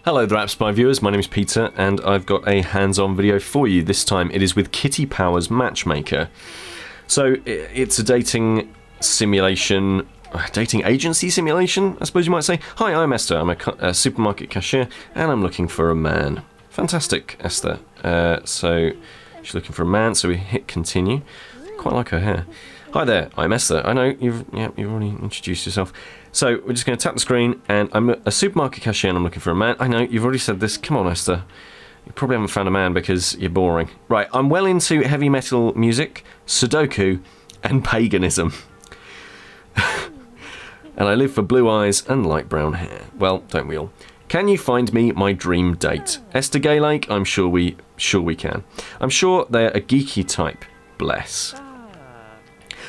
Hello there, AppSpy viewers, my name is Peter and I've got a hands-on video for you. This time it is with Kitty Powers Matchmaker. So it's a dating simulation, dating agency simulation, I suppose you might say. Hi, I'm Esther, I'm a supermarket cashier and I'm looking for a man. Fantastic, Esther. So she's looking for a man, so we hit continue. Quite like her hair. Hi there, I'm Esther. I know you've already introduced yourself. So we're just going to tap the screen, and I'm a supermarket cashier and I'm looking for a man. I know you've already said this. Come on, Esther. You probably haven't found a man because you're boring. Right, I'm well into heavy metal music, Sudoku, and paganism. And I live for blue eyes and light brown hair. Well, don't we all? Can you find me my dream date? Esther Gaylake? I'm sure we can. I'm sure they're a geeky type. Bless.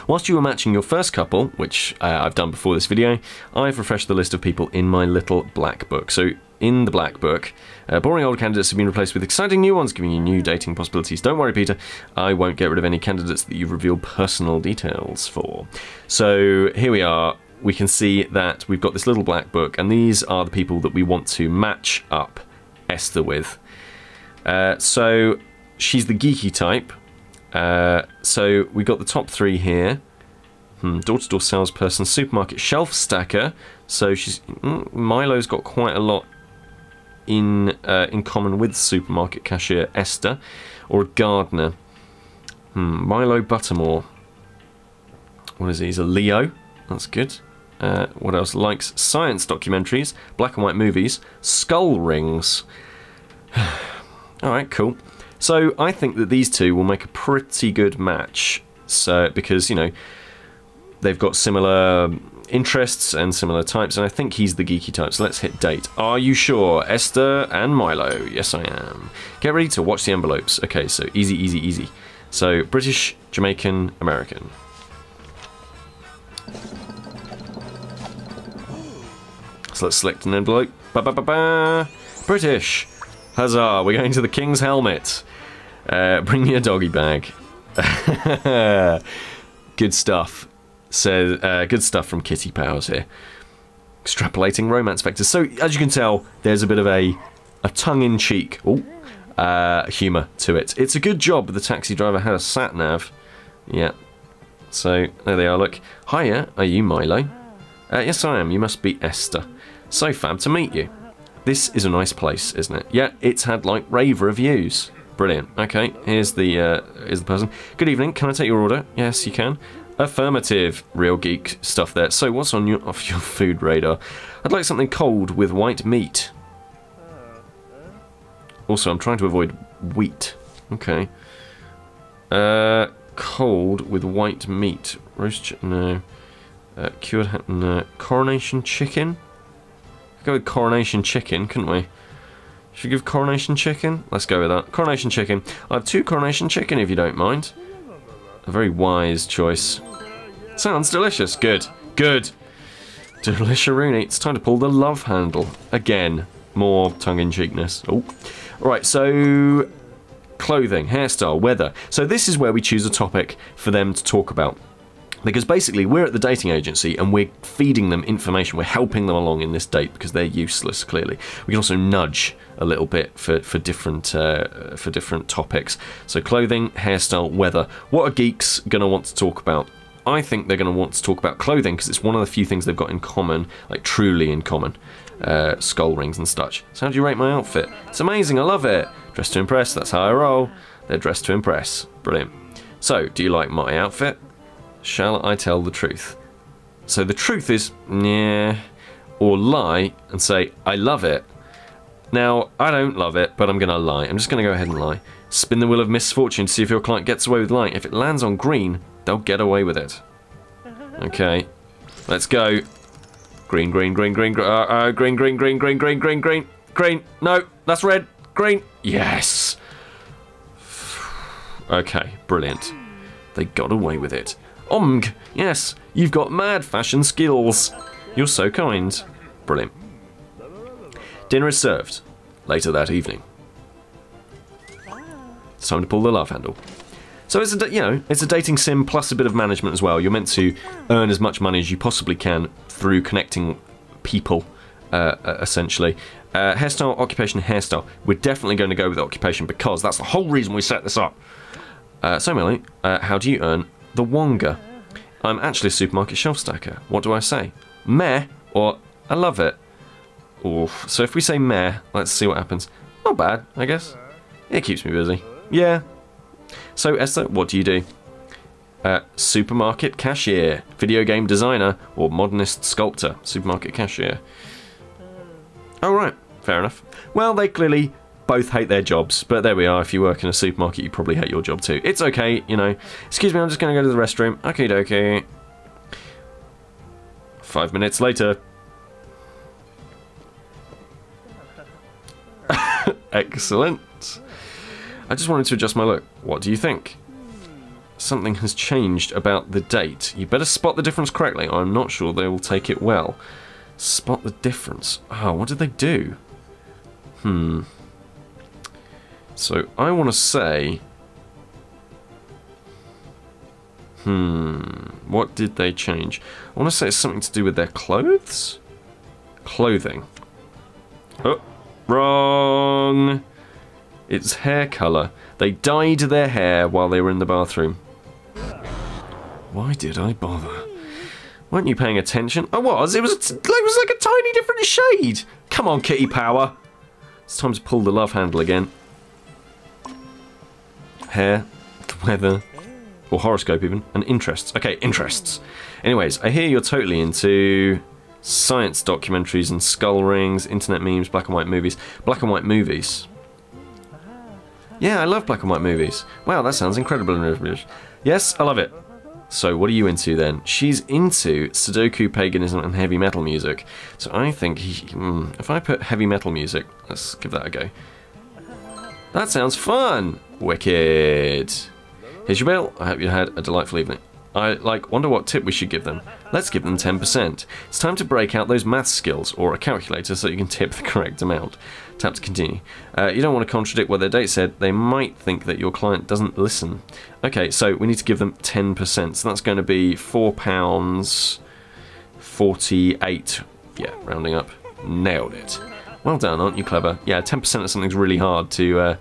Whilst you were matching your first couple, which I've done before this video, I've refreshed the list of people in my little black book. So in the black book, boring old candidates have been replaced with exciting new ones, giving you new dating possibilities. Don't worry, Peter, I won't get rid of any candidates that you've revealed personal details for. So here we are. We can see that we've got this little black book, and these are the people that we want to match up Esther with. So she's the geeky type. So we got the top three here. Door-to-door salesperson, supermarket shelf stacker. So she's Milo's got quite a lot in common with supermarket cashier Esther, or a gardener. Milo Buttermore. What is he? He's a Leo. That's good. What else? Likes science documentaries, black and white movies, skull rings. All right, cool. So I think that these two will make a pretty good match. So because, you know, they've got similar interests and similar types, and I think he's the geeky type. So let's hit date. Are you sure? Esther and Milo. Yes, I am. Get ready to watch the envelopes. Okay, so easy, easy, easy. So British, Jamaican, American. So let's select an envelope. Ba-ba-ba-ba. British. Huzzah, we're going to the King's Helmet. Bring me a doggy bag. Good stuff. Says good stuff from Kitty Powers here. Extrapolating romance vectors. So as you can tell, there's a bit of a tongue-in-cheek humour to it. It's a good job the taxi driver had a sat nav. Yeah. So there they are. Look. Hiya. Are you Milo? Yes, I am. You must be Esther. So fab to meet you. This is a nice place, isn't it? Yeah, it's had like rave reviews. Brilliant. Okay, here's the person. Good evening. Can I take your order? Yes, you can. Affirmative. Real geek stuff there. So, what's on your food radar? I'd like something cold with white meat. Also, I'm trying to avoid wheat. Okay. Cold with white meat. Roast chicken. No. Cured. No. Coronation chicken. Go with coronation chicken, couldn't we? Should we give coronation chicken? Let's go with that. Coronation chicken. I have 2 coronation chicken, if you don't mind. A very wise choice. Sounds delicious. Good. Good. Delisharoony. It's time to pull the love handle. Again, more tongue-in-cheekness. Oh. Alright, so clothing, hairstyle, weather. So this is where we choose a topic for them to talk about. Because basically, we're at the dating agency and we're feeding them information. We're helping them along in this date because they're useless, clearly. We can also nudge a little bit for different topics. So clothing, hairstyle, weather. What are geeks going to want to talk about? I think they're going to want to talk about clothing because it's one of the few things they've got in common, like truly in common. Skull rings and such. So how do you rate my outfit? It's amazing, I love it. Dressed to impress, that's how I roll. They're dressed to impress. Brilliant. So, do you like my outfit? Shall I tell the truth? So the truth is, yeah, or lie and say, I love it. Now, I don't love it, but I'm going to lie. I'm just going to go ahead and lie. Spin the wheel of misfortune to see if your client gets away with lying. If it lands on green, they'll get away with it. Okay, let's go. Green, green, green, green, green, green, green, green, green, green, green, green, green. No, that's red. Green. Yes. Okay, brilliant. They got away with it. Omg, yes, you've got mad fashion skills. You're so kind. Brilliant. Dinner is served later that evening. It's time to pull the love handle. So it's a dating sim plus a bit of management as well. You're meant to earn as much money as you possibly can through connecting people, essentially. Hairstyle, occupation, hairstyle. We're definitely going to go with occupation because that's the whole reason we set this up. So, Millie, how do you earn the Wonga? I'm actually a supermarket shelf stacker. What do I say? Meh or I love it? Oof. So if we say meh, let's see what happens. Not bad, I guess. It keeps me busy. Yeah. So, Esther, what do you do? Supermarket cashier, video game designer, or modernist sculptor. Supermarket cashier. Oh, right. Fair enough. Well, they clearly both hate their jobs, but there we are. If you work in a supermarket, you probably hate your job too. It's okay, you know. Excuse me, I'm just going to go to the restroom. Okie dokie. 5 minutes later. Excellent. I just wanted to adjust my look. What do you think? Something has changed about the date. You better spot the difference correctly, or I'm not sure they will take it well. Spot the difference. Oh, what did they do? So, I want to say... What did they change? I want to say it's something to do with their clothes? Clothing. Oh, wrong! It's hair colour. They dyed their hair while they were in the bathroom. Why did I bother? Weren't you paying attention? I was. It was like a tiny different shade. Come on, Kitty Power. It's time to pull the love handle again. Hair, the weather, or horoscope even, and interests. Okay, interests. Anyways, I hear you're totally into science documentaries and skull rings, internet memes, black and white movies. Black and white movies. Yeah, I love black and white movies. Wow, that sounds incredible. Yes, I love it. So, what are you into then? She's into Sudoku, paganism, and heavy metal music. So I think if I put heavy metal music, let's give that a go. That sounds fun! Wicked! Here's your bill. I hope you had a delightful evening. I wonder what tip we should give them. Let's give them 10%. It's time to break out those maths skills or a calculator so you can tip the correct amount. Tap to continue. You don't want to contradict what their date said. They might think that your client doesn't listen. Okay, so we need to give them 10%. So that's going to be £4.48. Yeah, rounding up. Nailed it. Well done, aren't you clever? Yeah, 10% of something's really hard to...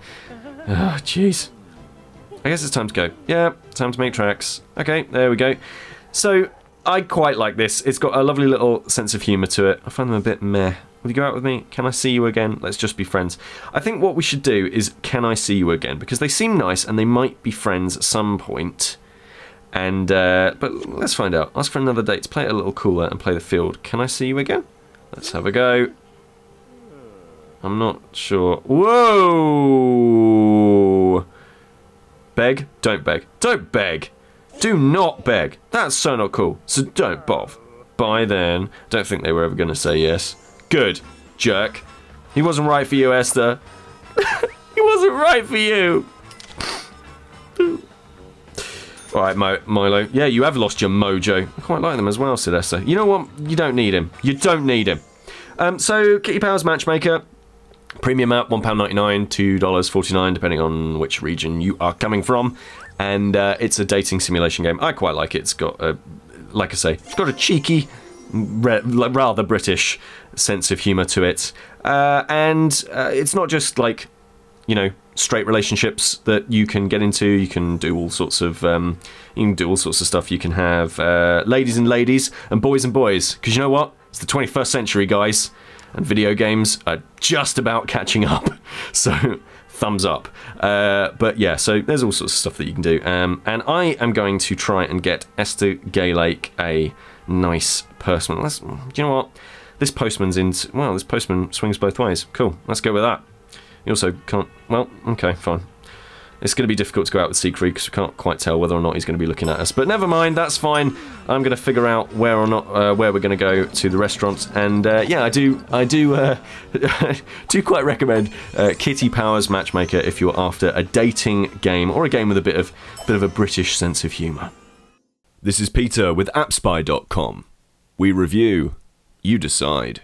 jeez. I guess it's time to go. Yeah, time to make tracks. Okay, there we go. So, I quite like this. It's got a lovely little sense of humour to it. I find them a bit meh. Will you go out with me? Can I see you again? Let's just be friends. I think what we should do is, can I see you again? Because they seem nice and they might be friends at some point. And, but let's find out. Ask for another date to play it a little cooler and play the field. Can I see you again? Let's have a go. I'm not sure. Whoa! Beg? Don't beg. Don't beg! Do not beg! That's so not cool. So don't bov. Bye then. Don't think they were ever going to say yes. Good. Jerk. He wasn't right for you, Esther. He wasn't right for you. Alright, Milo. Yeah, you have lost your mojo. I quite like them as well, said Esther. You know what? You don't need him. You don't need him. So, Kitty Powers Matchmaker. Premium app, £1.99, $2.49, depending on which region you are coming from. And it's a dating simulation game. I quite like it. It's got a, like I say, it's got a cheeky, rather British sense of humour to it. And it's not just like, you know, straight relationships that you can get into. You can do all sorts of stuff. You can have ladies and ladies and boys. Because you know what? It's the 21st century, guys. And video games are just about catching up. So, thumbs up. But yeah, so there's all sorts of stuff that you can do. And I am going to try and get Esther Gaylake a nice postman. Do you know what? This postman's well, this postman swings both ways. Cool, let's go with that. You also can't... Well, okay, fine. It's going to be difficult to go out with Siegfried because we can't quite tell whether or not he's going to be looking at us. But never mind, that's fine. I'm going to figure out where or not where we're going to go to the restaurant. And yeah, I do quite recommend Kitty Powers Matchmaker if you're after a dating game or a game with a bit of a British sense of humour. This is Peter with AppSpy.com. We review, you decide.